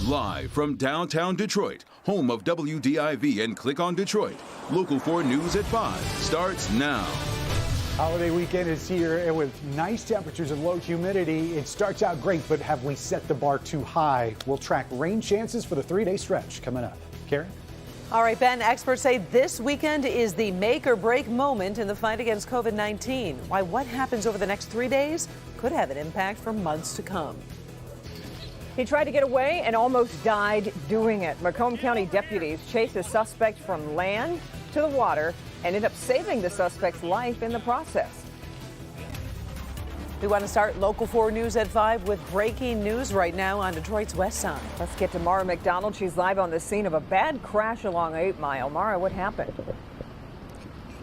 Live from downtown Detroit, home of WDIV and Click on Detroit, Local 4 News at 5 starts now. Holiday weekend is here, and with nice temperatures and low humidity, it starts out great, but have we set the bar too high? We'll track rain chances for the 3-day stretch coming up. Karen? All right, Ben, experts say this weekend is the make or break moment in the fight against COVID-19. Why what happens over the next 3 days could have an impact for months to come. He tried to get away and almost died doing it. Macomb County deputies chased a suspect from land to the water and ended up saving the suspect's life in the process. We want to start Local 4 News at 5 with breaking news right now on Detroit's west side. Let's get to Mara McDonald. She's live on the scene of a bad crash along 8 Mile. Mara, what happened?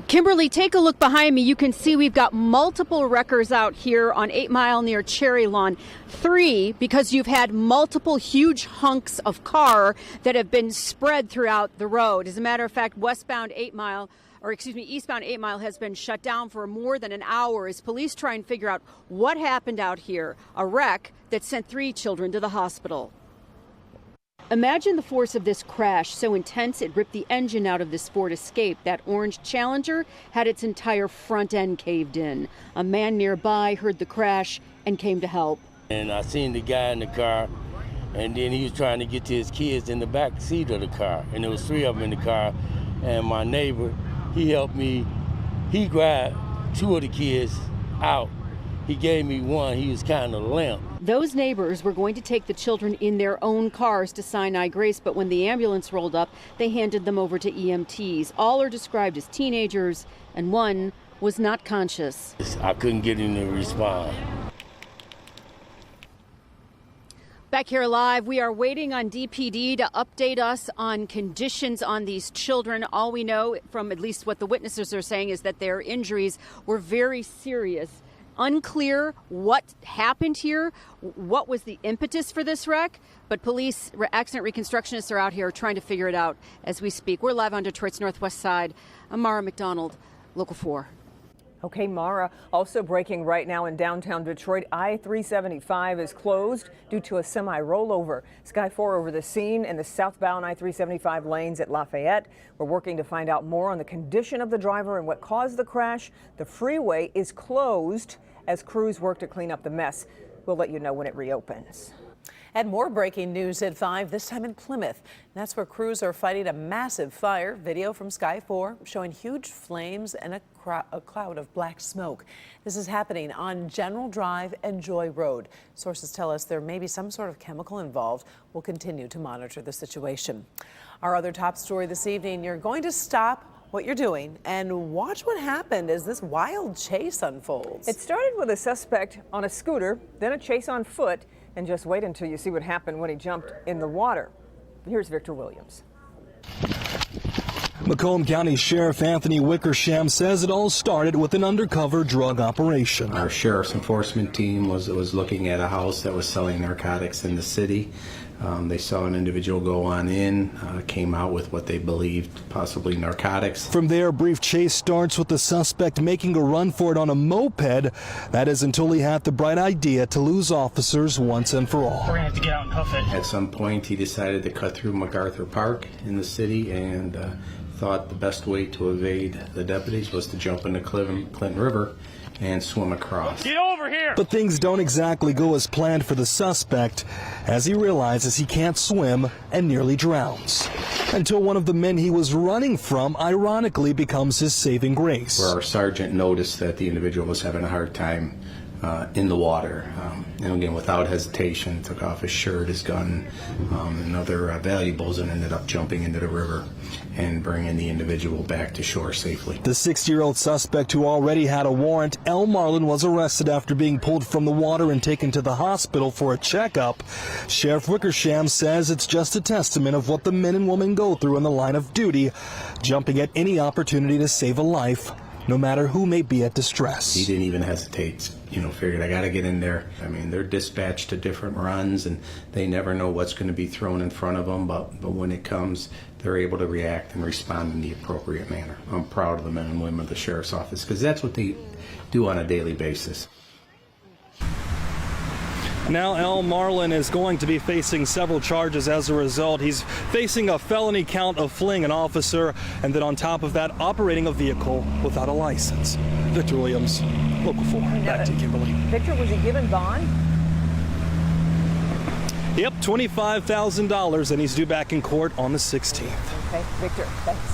Kimberly, take a look behind me. You can see we've got multiple wreckers out here on 8 Mile near Cherry Lawn. 3 because you've had multiple huge hunks of car that have been spread throughout the road. As a matter of fact, eastbound 8 Mile has been shut down for more than an hour as police try and figure out what happened out here. A wreck that sent 3 children to the hospital. Imagine the force of this crash, so intense it ripped the engine out of this Ford Escape. That orange Challenger had its entire front end caved in. A man nearby heard the crash and came to help. And I seen the guy in the car, and then he was trying to get to his kids in the back seat of the car. And there was 3 of them in the car, and my neighbor, he helped me. He grabbed 2 of the kids out. He gave me 1. He was kind of limp. Those neighbors were going to take the children in their own cars to Sinai Grace, but when the ambulance rolled up, they handed them over to EMTs. All are described as teenagers, and 1 was not conscious. I couldn't get him to respond. Back here live, we are waiting on DPD to update us on conditions on these children. All we know from at least what the witnesses are saying is that their injuries were very serious. Unclear what happened here, what was the impetus for this wreck, but police accident reconstructionists are out here trying to figure it out as we speak. We're live on Detroit's northwest side. I'm Mara McDonald, Local 4. Okay, Mara, also breaking right now in downtown Detroit, I-375 is closed due to a semi-rollover. Sky 4 over the scene in the southbound I-375 lanes at Lafayette. We're working to find out more on the condition of the driver and what caused the crash. The freeway is closed as crews work to clean up the mess. We'll let you know when it reopens. And more breaking news at 5, this time in Plymouth. That's where crews are fighting a massive fire. Video from Sky 4 showing huge flames and a cloud of black smoke. This is happening on General Drive and Joy Road. Sources tell us there may be some sort of chemical involved. We'll continue to monitor the situation. Our other top story this evening, you're going to stop what you're doing and watch what happened as this wild chase unfolds. It started with a suspect on a scooter, then a chase on foot, and just wait until you see what happened when he jumped in the water. Here's Victor Williams. Macomb County Sheriff Anthony Wickersham says it all started with an undercover drug operation. Our sheriff's enforcement team was looking at a house that was selling narcotics in the city. They saw an individual go on in, came out with what they believed possibly narcotics. From there, a brief chase starts with the suspect making a run for it on a moped. That is until he had the bright idea to lose officers once and for all. We're going to have to get out and huff it. At some point, he decided to cut through MacArthur Park in the city and thought the best way to evade the deputies was to jump into Clinton River and swim across. Get over here! But things don't exactly go as planned for the suspect as he realizes he can't swim and nearly drowns. Until one of the men he was running from ironically becomes his saving grace. Where our sergeant noticed that the individual was having a hard time in the water. And again, without hesitation, took off his shirt, his gun, and other valuables and ended up jumping into the river and bringing the individual back to shore safely. The 60-year-old suspect who already had a warrant, El Marlin, was arrested after being pulled from the water and taken to the hospital for a checkup. Sheriff Wickersham says it's just a testament of what the men and women go through in the line of duty, jumping at any opportunity to save a life, no matter who may be at distress. He didn't even hesitate, figured I got to get in there. I mean, they're dispatched to different runs and they never know what's going to be thrown in front of them, but when it comes, they're able to react and respond in the appropriate manner. I'm proud of the men and women of the Sheriff's Office because that's what they do on a daily basis. Now L. Marlin is going to be facing several charges as a result. He's facing a felony count of fleeing an officer, and then on top of that, operating a vehicle without a license. Victor Williams, Local 4. Back to you, Kimberly. Victor, was he given bond? Yep, $25,000, and he's due back in court on the 16th. Okay, Victor, thanks.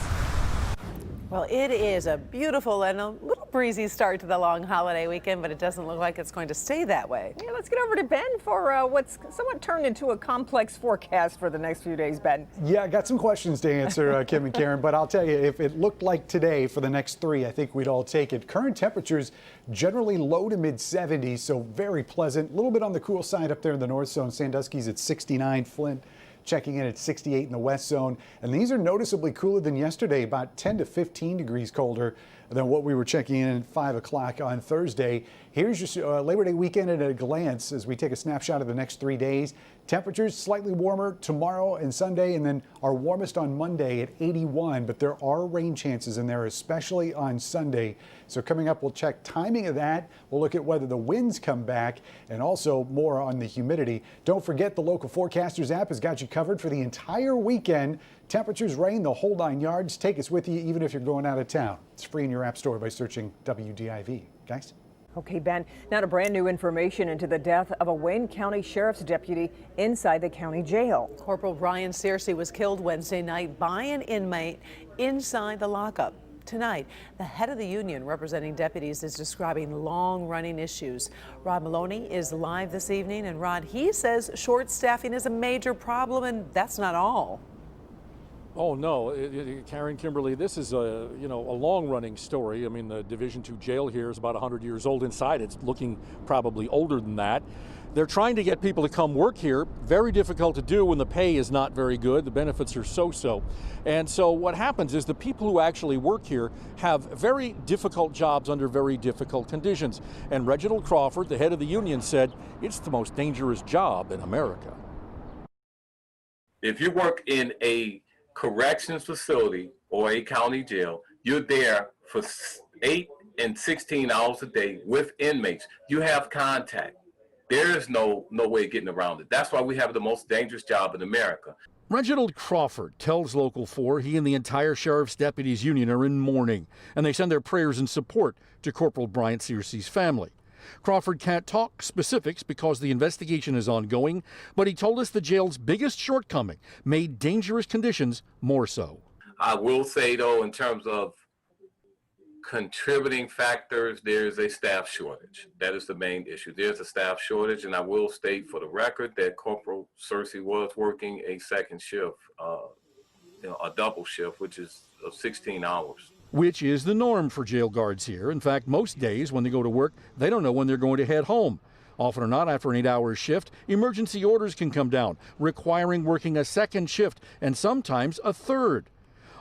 Well, it is a beautiful and a little breezy start to the long holiday weekend, but it doesn't look like it's going to stay that way. Yeah, let's get over to Ben for what's somewhat turned into a complex forecast for the next few days, Ben. Yeah, I got some questions to answer, Kim and Karen, but I'll tell you, if it looked like today for the next 3, I think we'd all take it. Current temperatures generally low to mid 70s, so very pleasant. A little bit on the cool side up there in the north zone. Sandusky's at 69, Flint checking in at 68 in the west zone. And these are noticeably cooler than yesterday, about 10 to 15 degrees colder than what we were checking in at 5 o'clock on Thursday. Here's your Labor Day weekend at a glance as we take a snapshot of the next 3 days. Temperatures slightly warmer tomorrow and Sunday, and then our warmest on Monday at 81, but there are rain chances in there, especially on Sunday. So coming up, we'll check timing of that. We'll look at whether the winds come back and also more on the humidity. Don't forget the Local Forecasters app has got you covered for the entire weekend. Temperatures, rain, the whole 9 yards. Take us with you even if you're going out of town. It's free in your app store by searching WDIV. Guys? Okay, Ben, now to brand new information into the death of a Wayne County Sheriff's deputy inside the county jail. Corporal Brian Searcy was killed Wednesday night by an inmate inside the lockup. Tonight, the head of the union representing deputies is describing long-running issues. Rod Maloney is live this evening, and Rod, he says short staffing is a major problem, and that's not all. Oh no, Karen, Kimberly, this is a long-running story. I mean, the Division II jail here is about 100 years old inside. It's looking probably older than that. They're trying to get people to come work here. Very difficult to do when the pay is not very good. The benefits are so-so. And so what happens is the people who actually work here have very difficult jobs under very difficult conditions. And Reginald Crawford, the head of the union, said it's the most dangerous job in America. If you work in a corrections facility or a county jail, you're there for 8 and 16 hours a day with inmates. You have contact. There is no way of getting around it. That's why we have the most dangerous job in America. Reginald Crawford tells Local 4 he and the entire Sheriff's Deputies Union are in mourning, and they send their prayers and support to Corporal Brian Searcy's family. Crawford can't talk specifics because the investigation is ongoing, but he told us the jail's biggest shortcoming made dangerous conditions more so. I will say, though, in terms of contributing factors, there's a staff shortage. That is the main issue. There's a staff shortage, and I will state for the record that Corporal Searcy was working a second shift, a double shift, which is of 16 hours. Which is the norm for jail guards here. In fact, most days when they go to work, they don't know when they're going to head home. Often or not, after an 8-hour shift, emergency orders can come down, requiring working a second shift and sometimes a third.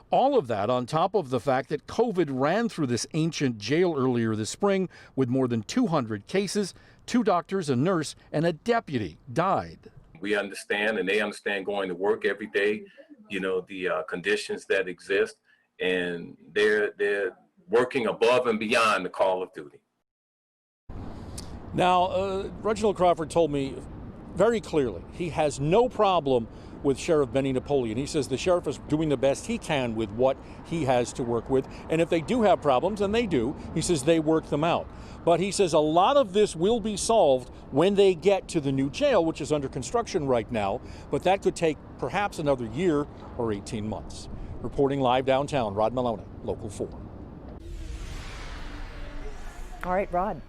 All of that on top of the fact that COVID ran through this ancient jail earlier this spring with more than 200 cases. 2 doctors, a nurse, and a deputy died. We understand, and they understand going to work every day, the conditions that exist, and they're working above and beyond the call of duty. Now, Reginald Crawford told me very clearly he has no problem with Sheriff Benny Napoleon. He says the sheriff is doing the best he can with what he has to work with, and if they do have problems, and they do, he says they work them out. But he says a lot of this will be solved when they get to the new jail, which is under construction right now, but that could take perhaps another year or 18 months. Reporting live downtown, Rod Maloney, Local 4. All right, Rod.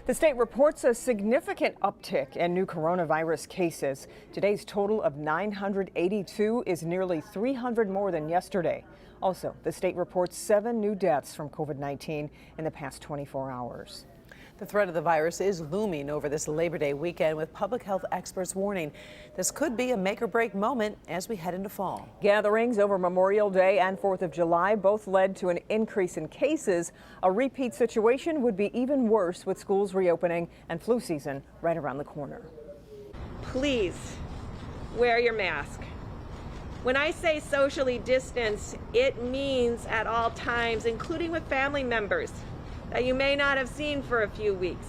The state reports a significant uptick in new coronavirus cases. Today's total of 982 is nearly 300 more than yesterday. Also, the state reports 7 new deaths from COVID-19 in the past 24 hours. The threat of the virus is looming over this Labor Day weekend, with public health experts warning this could be a make-or-break moment as we head into fall. Gatherings over Memorial Day and 4th of July both led to an increase in cases. A repeat situation would be even worse with schools reopening and flu season right around the corner. Please wear your mask. When I say socially distance, it means at all times, including with family members that you may not have seen for a few weeks,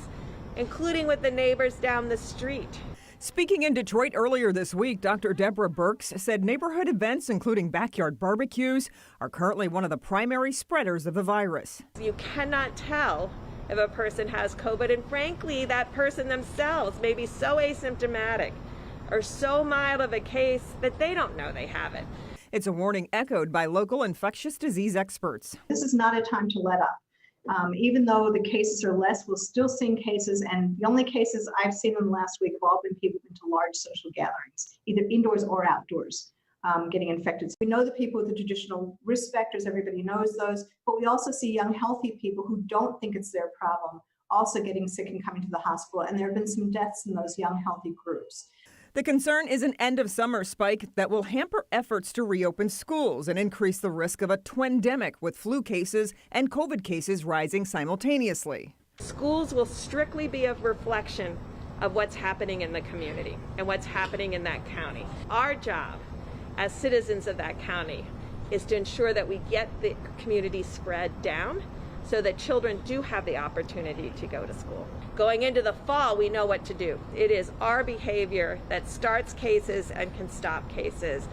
including with the neighbors down the street. Speaking in Detroit earlier this week, Dr. Deborah Birx said neighborhood events, including backyard barbecues, are currently one of the primary spreaders of the virus. You cannot tell if a person has COVID, and frankly, that person themselves may be so asymptomatic or so mild of a case that they don't know they have it. It's a warning echoed by local infectious disease experts. This is not a time to let up. Even though the cases are less, we're still seeing cases, and the only cases I've seen in the last week have all been people into large social gatherings, either indoors or outdoors, getting infected. So we know the people with the traditional risk factors, everybody knows those, but we also see young, healthy people who don't think it's their problem also getting sick and coming to the hospital, and there have been some deaths in those young, healthy groups. The concern is an end-of-summer spike that will hamper efforts to reopen schools and increase the risk of a twindemic with flu cases and COVID cases rising simultaneously. Schools will strictly be a reflection of what's happening in the community and what's happening in that county. Our job as citizens of that county is to ensure that we get the community spread down so that children do have the opportunity to go to school. Going into the fall, we know what to do. It is our behavior that starts cases and can stop cases.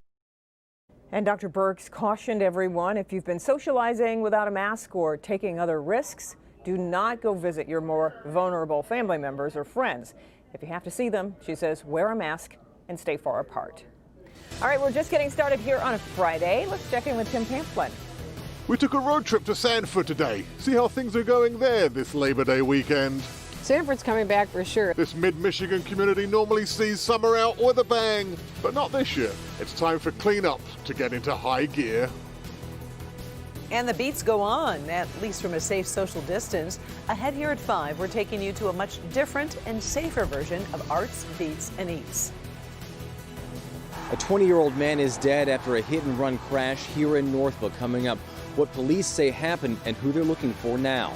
And Dr. Birx cautioned everyone, if you've been socializing without a mask or taking other risks, do not go visit your more vulnerable family members or friends. If you have to see them, she says, wear a mask and stay far apart. All right, we're just getting started here on a Friday. Let's check in with Tim Pamplin. We took a road trip to Sanford today. See how things are going there this Labor Day weekend. Sanford's coming back for sure. This mid-Michigan community normally sees summer out with a bang, but not this year. It's time for cleanup to get into high gear. And the beats go on, at least from a safe social distance. Ahead here at 5, we're taking you to a much different and safer version of Arts, Beats, and Eats. A 20-year-old man is dead after a hit-and-run crash here in Northville. Coming up, what police say happened and who they're looking for now.